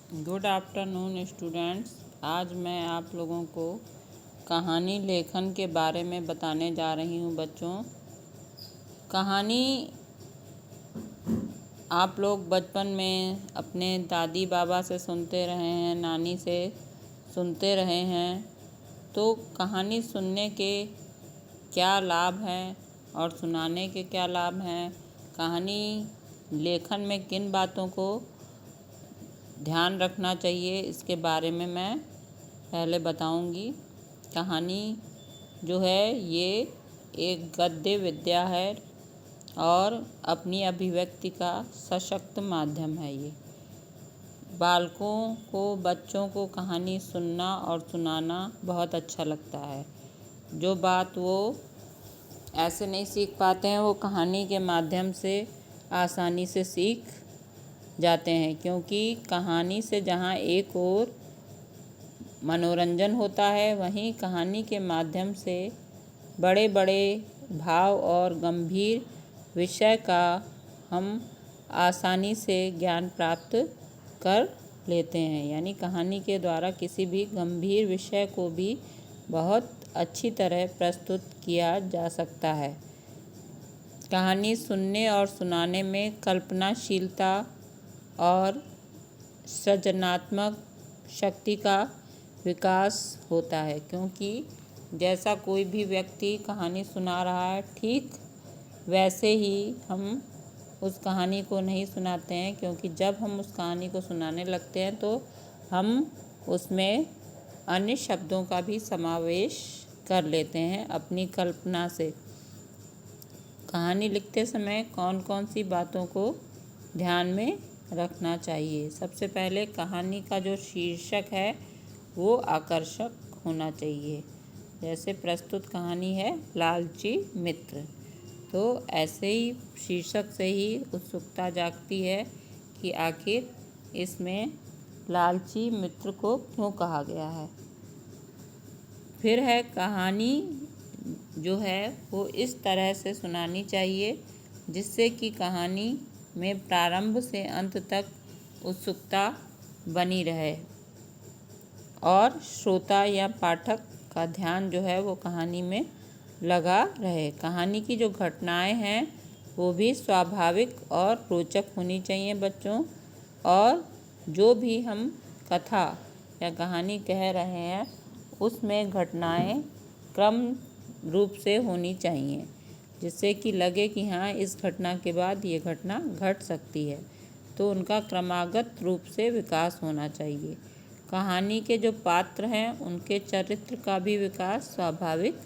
Good afternoon students. आज मैं आप लोगों को कहानी लेखन के बारे में बताने जा रही हूँ बच्चों। कहानी आप लोग बचपन में अपने दादी बाबा से सुनते रहे हैं, नानी से सुनते रहे हैं। तो कहानी सुनने के क्या लाभ हैं और सुनाने के क्या लाभ हैं, कहानी लेखन में किन बातों को ध्यान रखना चाहिए, इसके बारे में मैं पहले बताऊंगी। कहानी जो है ये एक गद्य विद्या है और अपनी अभिव्यक्ति का सशक्त माध्यम है। ये बच्चों को कहानी सुनना और सुनाना बहुत अच्छा लगता है। जो बात वो ऐसे नहीं सीख पाते हैं वो कहानी के माध्यम से आसानी से सीख जाते हैं, क्योंकि कहानी से जहाँ एक और मनोरंजन होता है, वहीं कहानी के माध्यम से बड़े बड़े भाव और गंभीर विषय का हम आसानी से ज्ञान प्राप्त कर लेते हैं। यानी कहानी के द्वारा किसी भी गंभीर विषय को भी बहुत अच्छी तरह प्रस्तुत किया जा सकता है। कहानी सुनने और सुनाने में कल्पनाशीलता और सृजनात्मक शक्ति का विकास होता है, क्योंकि जैसा कोई भी व्यक्ति कहानी सुना रहा है ठीक वैसे ही हम उस कहानी को नहीं सुनाते हैं, क्योंकि जब हम उस कहानी को सुनाने लगते हैं तो हम उसमें अन्य शब्दों का भी समावेश कर लेते हैं अपनी कल्पना से। कहानी लिखते समय कौन कौन सी बातों को ध्यान में रखना चाहिए। सबसे पहले कहानी का जो शीर्षक है वो आकर्षक होना चाहिए। जैसे प्रस्तुत कहानी है लालची मित्र, तो ऐसे ही शीर्षक से ही उत्सुकता जागती है कि आखिर इसमें लालची मित्र को क्यों कहा गया है। फिर है कहानी जो है वो इस तरह से सुनानी चाहिए जिससे कि कहानी में प्रारंभ से अंत तक उत्सुकता बनी रहे और श्रोता या पाठक का ध्यान जो है वो कहानी में लगा रहे। कहानी की जो घटनाएं हैं वो भी स्वाभाविक और रोचक होनी चाहिए बच्चों, और जो भी हम कथा या कहानी कह रहे हैं उसमें घटनाएं क्रम रूप से होनी चाहिए, जिससे कि लगे कि हाँ इस घटना के बाद ये घटना घट सकती है। तो उनका क्रमागत रूप से विकास होना चाहिए। कहानी के जो पात्र हैं उनके चरित्र का भी विकास स्वाभाविक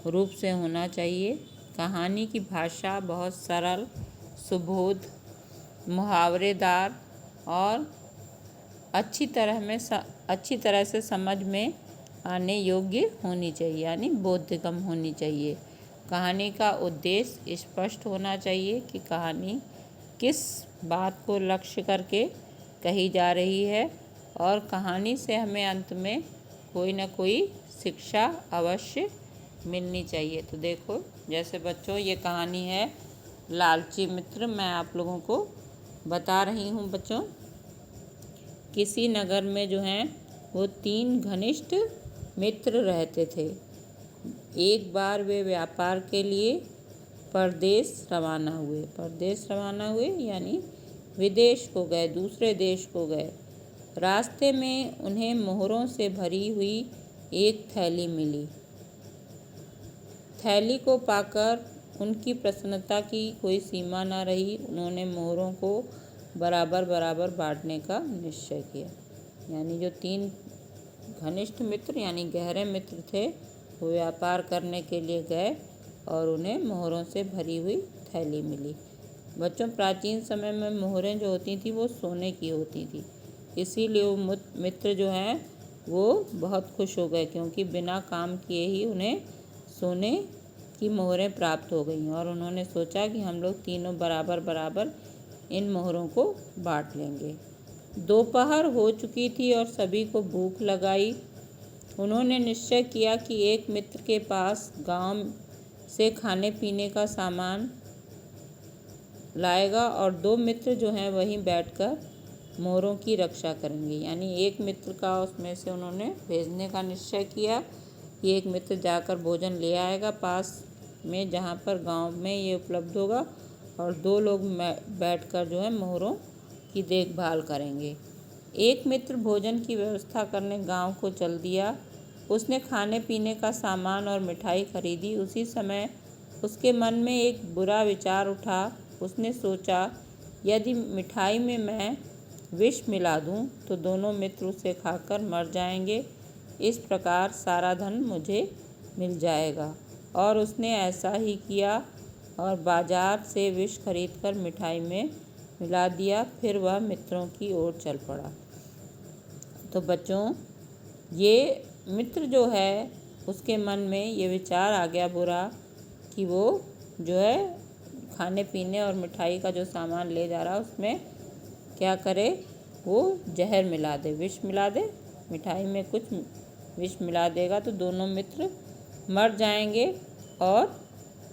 रूप से होना चाहिए। कहानी की भाषा बहुत सरल, सुबोध, मुहावरेदार और अच्छी तरह से समझ में आने योग्य होनी चाहिए, यानी बोधगम्य होनी चाहिए। कहानी का उद्देश्य स्पष्ट होना चाहिए कि कहानी किस बात को लक्ष्य करके कही जा रही है, और कहानी से हमें अंत में कोई ना कोई शिक्षा अवश्य मिलनी चाहिए। तो देखो, जैसे बच्चों ये कहानी है लालची मित्र, मैं आप लोगों को बता रही हूँ बच्चों। किसी नगर में जो हैं वो 3 घनिष्ठ मित्र रहते थे। एक बार वे व्यापार के लिए परदेश रवाना हुए यानी विदेश को गए, दूसरे देश को गए। रास्ते में उन्हें मोहरों से भरी हुई एक थैली मिली। थैली को पाकर उनकी प्रसन्नता की कोई सीमा न रही। उन्होंने मोहरों को बराबर बराबर बांटने का निश्चय किया। यानी जो 3 घनिष्ठ मित्र यानी गहरे मित्र थे वो व्यापार करने के लिए गए और उन्हें मोहरों से भरी हुई थैली मिली। बच्चों, प्राचीन समय में मोहरें जो होती थी वो सोने की होती थी, इसीलिए वो मित्र जो हैं वो बहुत खुश हो गए, क्योंकि बिना काम किए ही उन्हें सोने की मोहरें प्राप्त हो गईं। और उन्होंने सोचा कि हम लोग तीनों बराबर बराबर इन मोहरों को बांट लेंगे। दोपहर हो चुकी थी और सभी को भूख लगाई। उन्होंने निश्चय किया कि एक मित्र के पास गांव से खाने पीने का सामान लाएगा और 2 मित्र जो हैं वहीं बैठकर मोहरों की रक्षा करेंगे। यानी एक मित्र का उसमें से उन्होंने भेजने का निश्चय किया कि एक मित्र जाकर भोजन ले आएगा पास में जहाँ पर गांव में ये उपलब्ध होगा, और 2 लोग बैठकर जो है मोहरों की देखभाल करेंगे। एक मित्र भोजन की व्यवस्था करने गांव को चल दिया। उसने खाने पीने का सामान और मिठाई खरीदी। उसी समय उसके मन में एक बुरा विचार उठा। उसने सोचा, यदि मिठाई में मैं विष मिला दूं तो दोनों मित्र उसे खाकर मर जाएंगे। इस प्रकार सारा धन मुझे मिल जाएगा। और उसने ऐसा ही किया और बाजार से विष खरीदकर मिठाई में मिला दिया। फिर वह मित्रों की ओर चल पड़ा। तो बच्चों, ये मित्र जो है उसके मन में ये विचार आ गया बुरा कि वो जो है खाने पीने और मिठाई का जो सामान ले जा रहा है उसमें क्या करे, वो जहर मिला दे, विष मिला दे। मिठाई में कुछ विष मिला देगा तो दोनों मित्र मर जाएंगे और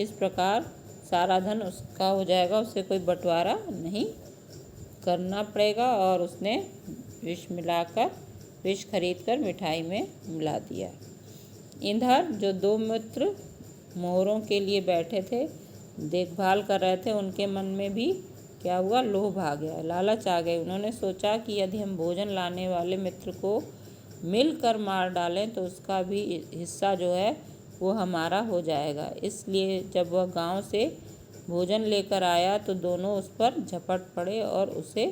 इस प्रकार सारा धन उसका हो जाएगा, उसे कोई बंटवारा नहीं करना पड़ेगा। और उसने विष खरीदकर मिठाई में मिला दिया। इधर जो 2 मित्र मोहरों के लिए बैठे थे, देखभाल कर रहे थे, उनके मन में भी क्या हुआ, लोभ आ गया, लालच आ गई। उन्होंने सोचा कि यदि हम भोजन लाने वाले मित्र को मिलकर मार डालें तो उसका भी हिस्सा जो है वो हमारा हो जाएगा। इसलिए जब वह गांव से भोजन लेकर आया तो दोनों उस पर झपट पड़े और उसे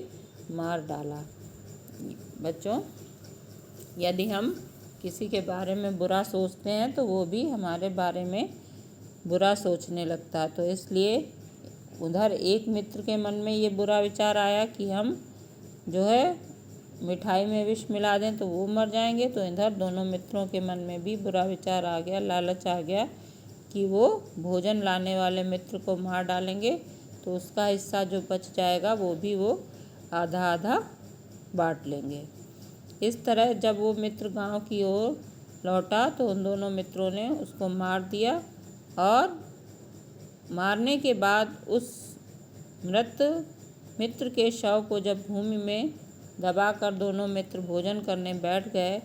मार डाला। बच्चों, यदि हम किसी के बारे में बुरा सोचते हैं तो वो भी हमारे बारे में बुरा सोचने लगता है। तो इसलिए उधर एक मित्र के मन में ये बुरा विचार आया कि हम जो है मिठाई में विष मिला दें तो वो मर जाएंगे। तो इधर दोनों मित्रों के मन में भी बुरा विचार आ गया, लालच आ गया कि वो भोजन लाने वाले मित्र को मार डालेंगे तो उसका हिस्सा जो बच जाएगा वो भी वो आधा आधा बांट लेंगे। इस तरह जब वो मित्र गांव की ओर लौटा तो उन दोनों मित्रों ने उसको मार दिया। और मारने के बाद उस मृत मित्र के शव को जब भूमि में दबाकर दोनों मित्र भोजन करने बैठ गए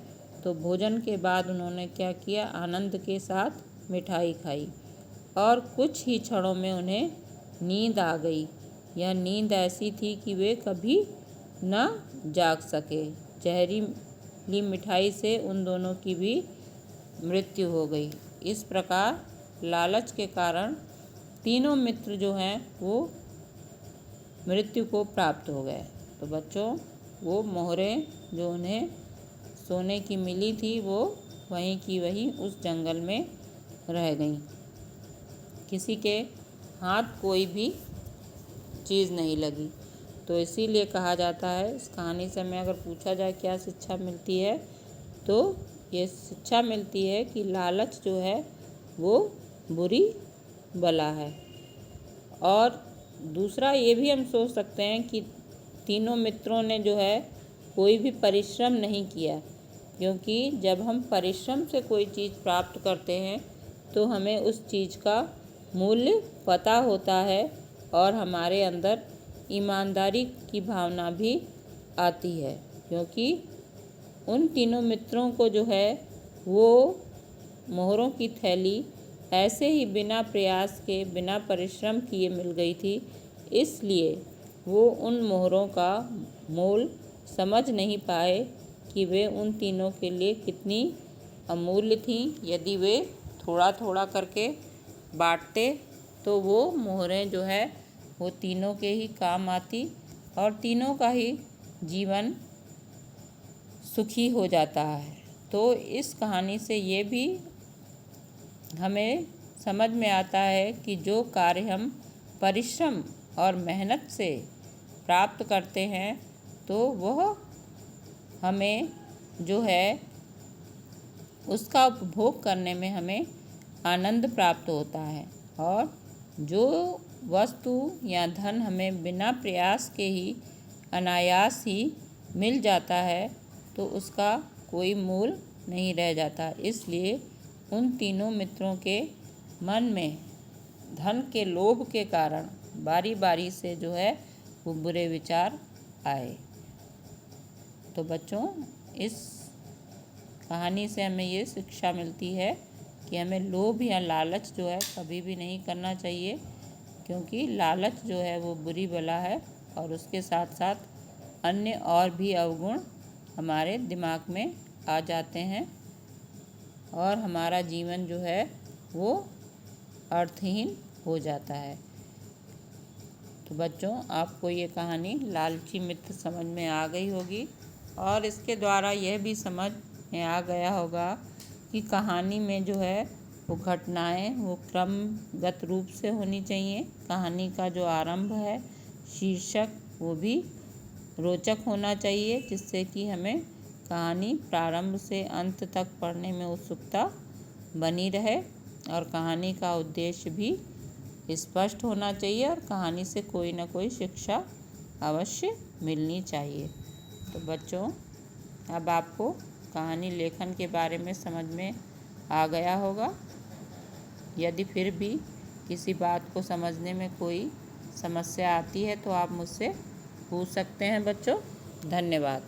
तो भोजन के बाद उन्होंने क्या किया, आनंद के साथ मिठाई खाई और कुछ ही क्षणों में उन्हें नींद आ गई। यह नींद ऐसी थी कि वे कभी न जाग सके। जहरीली मिठाई से उन दोनों की भी मृत्यु हो गई। इस प्रकार लालच के कारण तीनों मित्र जो हैं वो मृत्यु को प्राप्त हो गए। तो बच्चों, वो मोहरें जो उन्हें सोने की मिली थी वो वहीं की वहीं उस जंगल में रह गईं। किसी के हाथ कोई भी चीज़ नहीं लगी। तो इसीलिए कहा जाता है, इस कहानी से हमें अगर पूछा जाए क्या शिक्षा मिलती है तो ये शिक्षा मिलती है कि लालच जो है वो बुरी बला है। और दूसरा ये भी हम सोच सकते हैं कि तीनों मित्रों ने जो है कोई भी परिश्रम नहीं किया, क्योंकि जब हम परिश्रम से कोई चीज़ प्राप्त करते हैं तो हमें उस चीज़ का मूल्य पता होता है और हमारे अंदर ईमानदारी की भावना भी आती है। क्योंकि उन तीनों मित्रों को जो है वो मोहरों की थैली ऐसे ही बिना प्रयास के, बिना परिश्रम किए मिल गई थी। इसलिए वो उन मोहरों का मोल समझ नहीं पाए कि वे उन तीनों के लिए कितनी अमूल्य थीं। यदि वे थोड़ा थोड़ा करके बांटते तो वो मोहरें जो है वो तीनों के ही काम आती और तीनों का ही जीवन सुखी हो जाता है। तो इस कहानी से ये भी हमें समझ में आता है कि जो कार्य हम परिश्रम और मेहनत से प्राप्त करते हैं तो वह हमें जो है उसका उपभोग करने में हमें आनंद प्राप्त होता है। और जो वस्तु या धन हमें बिना प्रयास के ही अनायास ही मिल जाता है तो उसका कोई मूल नहीं रह जाता। इसलिए उन तीनों मित्रों के मन में धन के लोभ के कारण बारी बारी से जो है वो बुरे विचार आए। तो बच्चों, इस कहानी से हमें ये शिक्षा मिलती है कि हमें लोभ या लालच जो है कभी भी नहीं करना चाहिए, क्योंकि लालच जो है वो बुरी बला है और उसके साथ साथ अन्य और भी अवगुण हमारे दिमाग में आ जाते हैं और हमारा जीवन जो है वो अर्थहीन हो जाता है। तो बच्चों, आपको ये कहानी लालची मित्र समझ में आ गई होगी और इसके द्वारा यह भी समझ में आ गया होगा कि कहानी में जो है वो घटनाएं वो क्रमगत रूप से होनी चाहिए। कहानी का जो आरंभ है, शीर्षक, वो भी रोचक होना चाहिए, जिससे कि हमें कहानी प्रारंभ से अंत तक पढ़ने में उत्सुकता बनी रहे और कहानी का उद्देश्य भी स्पष्ट होना चाहिए और कहानी से कोई ना कोई शिक्षा अवश्य मिलनी चाहिए। तो बच्चों, अब आपको कहानी लेखन के बारे में समझ में आ गया होगा। यदि फिर भी किसी बात को समझने में कोई समस्या आती है तो आप मुझसे पूछ सकते हैं बच्चों। धन्यवाद।